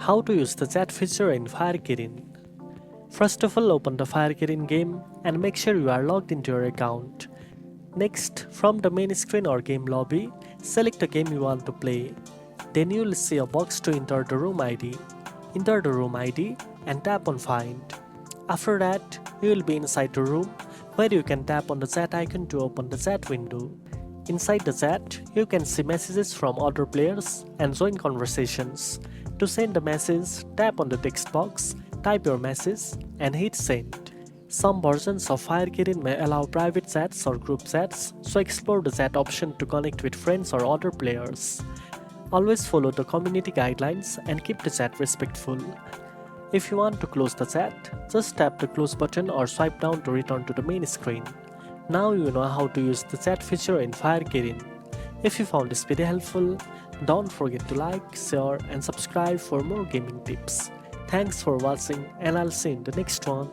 How to use the chat feature in Fire Kirin. First of all, open the Fire Kirin game and make sure you are logged into your account. Next, from the main screen or game lobby, select the game you want to play. Then you will see a box to enter the room ID. Enter the room ID and tap on Find. After that, you will be inside the room where you can tap on the chat icon to open the chat window. Inside the chat, you can see messages from other players and join conversations. To send a message, tap on the text box, type your message and hit send. Some versions of Fire Kirin may allow private chats or group chats, so explore the chat option to connect with friends or other players. Always follow the community guidelines and keep the chat respectful. If you want to close the chat, just tap the close button or swipe down to return to the main screen. Now you know how to use the chat feature in Fire Kirin. If you found this video helpful, don't forget to like, share and subscribe for more gaming tips. Thanks for watching and I'll see you in the next one.